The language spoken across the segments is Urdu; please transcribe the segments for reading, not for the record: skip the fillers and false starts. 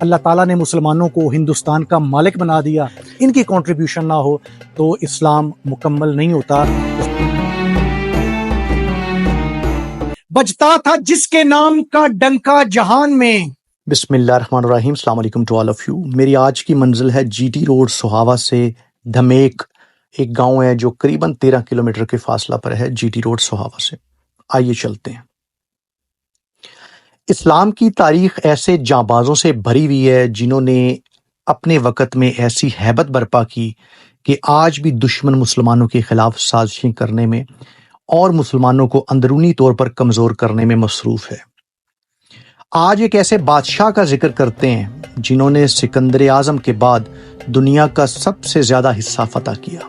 اللہ تعالیٰ نے مسلمانوں کو ہندوستان کا مالک بنا دیا، ان کی کنٹریبیوشن نہ ہو تو اسلام مکمل نہیں ہوتا۔ بجتا تھا جس کے نام کا ڈنکا جہان میں۔ بسم اللہ الرحمن الرحیم۔ السلام علیکم ٹو آل آف یو۔ میری آج کی منزل ہے جی ٹی روڈ سہاوا سے دھمیک، ایک گاؤں ہے جو قریباً 13 کلومیٹر کے فاصلہ پر ہے جی ٹی روڈ سہاوا سے۔ آئیے چلتے ہیں۔ اسلام کی تاریخ ایسے جانبازوں سے بھری ہوئی ہے جنہوں نے اپنے وقت میں ایسی ہیبت برپا کی کہ آج بھی دشمن مسلمانوں کے خلاف سازشیں کرنے میں اور مسلمانوں کو اندرونی طور پر کمزور کرنے میں مصروف ہے۔ آج ایک ایسے بادشاہ کا ذکر کرتے ہیں جنہوں نے سکندر اعظم کے بعد دنیا کا سب سے زیادہ حصہ فتح کیا،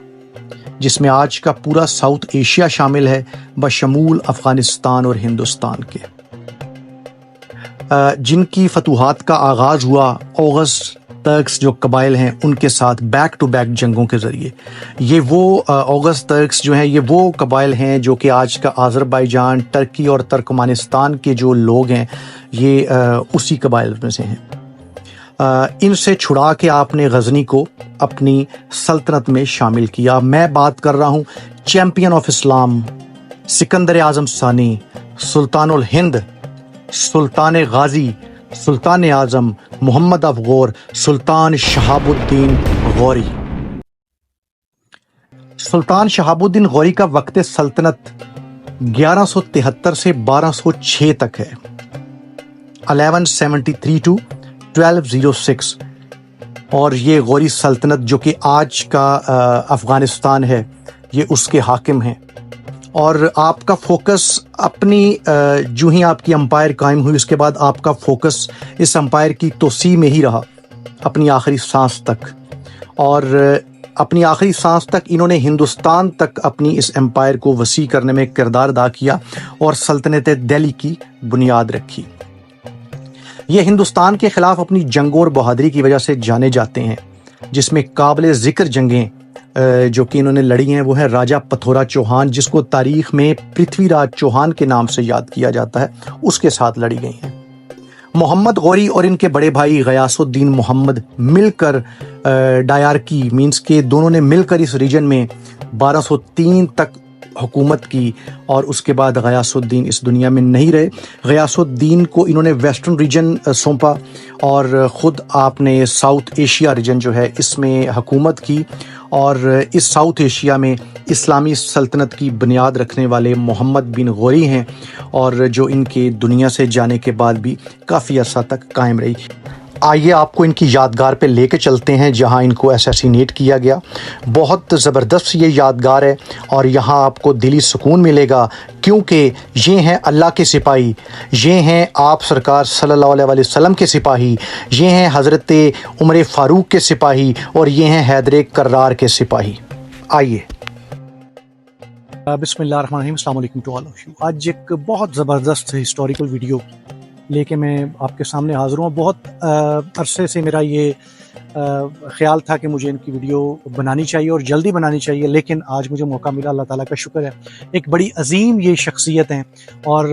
جس میں آج کا پورا ساؤتھ ایشیا شامل ہے، بشمول افغانستان اور ہندوستان کے، جن کی فتوحات کا آغاز ہوا اوغز ترکس جو قبائل ہیں ان کے ساتھ بیک ٹو بیک جنگوں کے ذریعے۔ یہ وہ اوغز ترکس جو ہیں یہ وہ قبائل ہیں جو کہ آج کا آذربائیجان، ترکی اور ترکمانستان کے جو لوگ ہیں یہ اسی قبائل میں سے ہیں۔ ان سے چھڑا کے آپ نے غزنی کو اپنی سلطنت میں شامل کیا۔ میں بات کر رہا ہوں چیمپئن آف اسلام، سکندر اعظم ثانی، سلطان الہند، سلطان غازی، سلطان اعظم محمد افغور، سلطان شہاب الدین غوری۔ سلطان شہاب الدین غوری کا وقت سلطنت 1173 سے 1206 تک ہے، 1173 to 1206، اور یہ غوری سلطنت جو کہ آج کا افغانستان ہے یہ اس کے حاکم ہیں۔ اور آپ کا فوکس اپنی جو ہی آپ کی امپائر قائم ہوئی اس کے بعد آپ کا فوکس اس امپائر کی توسیع میں ہی رہا اپنی آخری سانس تک، اور اپنی آخری سانس تک انہوں نے ہندوستان تک اپنی اس امپائر کو وسیع کرنے میں کردار ادا کیا اور سلطنت دہلی کی بنیاد رکھی۔ یہ ہندوستان کے خلاف اپنی جنگوں اور بہادری کی وجہ سے جانے جاتے ہیں، جس میں قابل ذکر جنگیں جو کہ انہوں نے لڑی ہیں وہ ہے راجہ پتھورا چوہان، جس کو تاریخ میں پرتھوی راج چوہان کے نام سے یاد کیا جاتا ہے، اس کے ساتھ لڑی گئی ہیں۔ محمد غوری اور ان کے بڑے بھائی غیاث الدین محمد مل کر ڈایارکی مینس کے دونوں نے مل کر اس ریجن میں 1203 تک حکومت کی، اور اس کے بعد غیاث الدین اس دنیا میں نہیں رہے۔ غیاث الدین کو انہوں نے ویسٹرن ریجن سونپا اور خود آپ نے ساؤتھ ایشیا ریجن جو ہے اس میں حکومت کی، اور اس ساؤتھ ایشیا میں اسلامی سلطنت کی بنیاد رکھنے والے محمد بن غوری ہیں، اور جو ان کے دنیا سے جانے کے بعد بھی کافی عرصہ تک قائم رہی۔ آئیے آپ کو ان کی یادگار پہ لے کے چلتے ہیں جہاں ان کو ایسیسینیٹ کیا گیا۔ بہت زبردست یہ یادگار ہے اور یہاں آپ کو دلی سکون ملے گا، کیونکہ یہ ہیں اللہ کے سپاہی، یہ ہیں آپ سرکار صلی اللہ علیہ وسلم کے سپاہی، یہ ہیں حضرت عمر فاروق کے سپاہی، اور یہ ہیں حیدر کرار کے سپاہی۔ آئیے۔ بسم اللہ الرحمن الرحیم۔ السلام علیکم ٹو آل آف یو۔ آج ایک بہت زبردست ہسٹوریکل ویڈیو لے کے میں آپ کے سامنے حاضر ہوں۔ بہت عرصے سے میرا یہ خیال تھا کہ مجھے ان کی ویڈیو بنانی چاہیے اور جلدی بنانی چاہیے، لیکن آج مجھے موقع ملا، اللہ تعالیٰ کا شکر ہے۔ ایک بڑی عظیم یہ شخصیت ہیں اور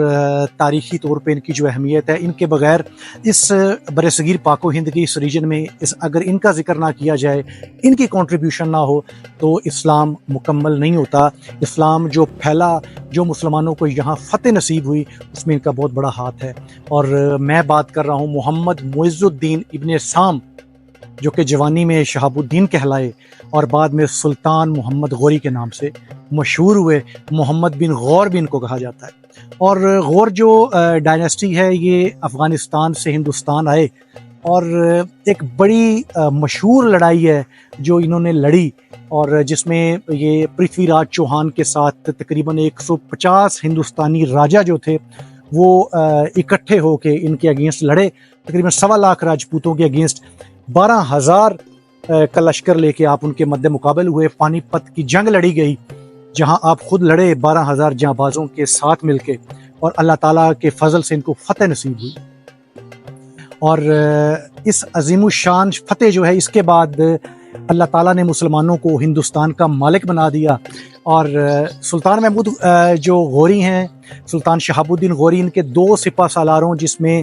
تاریخی طور پہ ان کی جو اہمیت ہے، ان کے بغیر اس برصغیر پاک و ہند کے اس ریجن میں اگر ان کا ذکر نہ کیا جائے، ان کی کنٹریبیوشن نہ ہو تو اسلام مکمل نہیں ہوتا۔ اسلام جو پھیلا، جو مسلمانوں کو یہاں فتح نصیب ہوئی، اس میں ان کا بہت بڑا ہاتھ ہے۔ اور میں بات کر رہا ہوں محمد معز الدین ابن سام، جو کہ جوانی میں شہاب الدین کہلائے اور بعد میں سلطان محمد غوری کے نام سے مشہور ہوئے۔ محمد بن غور بھی ان کو کہا جاتا ہے۔ اور غور جو ڈائنیسٹی ہے یہ افغانستان سے ہندوستان آئے، اور ایک بڑی مشہور لڑائی ہے جو انہوں نے لڑی، اور جس میں یہ پرتھوی راج چوہان کے ساتھ تقریباً 150 ہندوستانی راجہ جو تھے وہ اکٹھے ہو کے ان کے اگینسٹ لڑے، تقریباً 1.25 لاکھ راجپوتوں کے اگینسٹ 12,000 کا لشکر لے کے آپ ان کے مد مقابل ہوئے۔ پانی پت کی جنگ لڑی گئی جہاں آپ خود لڑے 12,000 جانبازوں کے ساتھ مل کے، اور اللہ تعالیٰ کے فضل سے ان کو فتح نصیب ہوئی۔ اور اس عظیم الشان فتح جو ہے اس کے بعد اللہ تعالیٰ نے مسلمانوں کو ہندوستان کا مالک بنا دیا، اور سلطان محمود جو غوری ہیں، سلطان شہاب الدین غوری، ان کے 2 سپہ سالاروں جس میں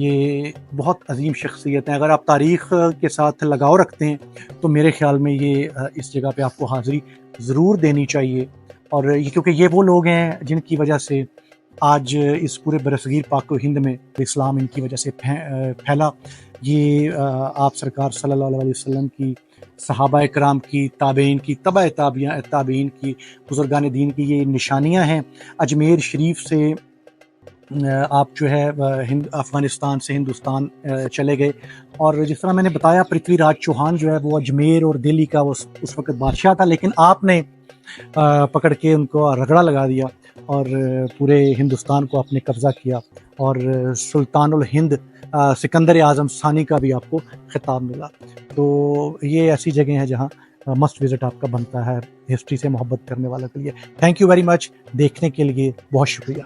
یہ بہت عظیم شخصیت ہیں. اگر آپ تاریخ کے ساتھ لگاؤ رکھتے ہیں تو میرے خیال میں یہ اس جگہ پہ آپ کو حاضری ضرور دینی چاہیے. اور یہ کیونکہ یہ وہ لوگ ہیں جن کی وجہ سے آج اس پورے برصغیر پاک و ہند میں اسلام ان کی وجہ سے پھیلا. یہ آپ سرکار صلی اللہ علیہ وسلم کی، صحابہ کرام کی، تابعین کی، تبع تابعین کی، بزرگان دین کی یہ نشانیاں ہیں. اجمیر شریف سے آپ جو ہے افغانستان سے ہندوستان چلے گئے، اور جس طرح میں نے بتایا پرتھوی راج چوہان جو ہے وہ اجمیر اور دہلی کا وہ اس وقت بادشاہ تھا، لیکن آپ نے پکڑ کے ان کو رگڑا لگا دیا اور پورے ہندوستان کو اپنے قبضہ کیا. اور سلطان الہند سکندر اعظم ثانی کا بھی آپ کو خطاب ملا. تو یہ ایسی جگہیں ہیں جہاں مسٹ وزٹ آپ کا بنتا ہے ہسٹری سے محبت کرنے والوں کے لیے. Thank you very much. دیکھنے کے لیے بہت شکریہ.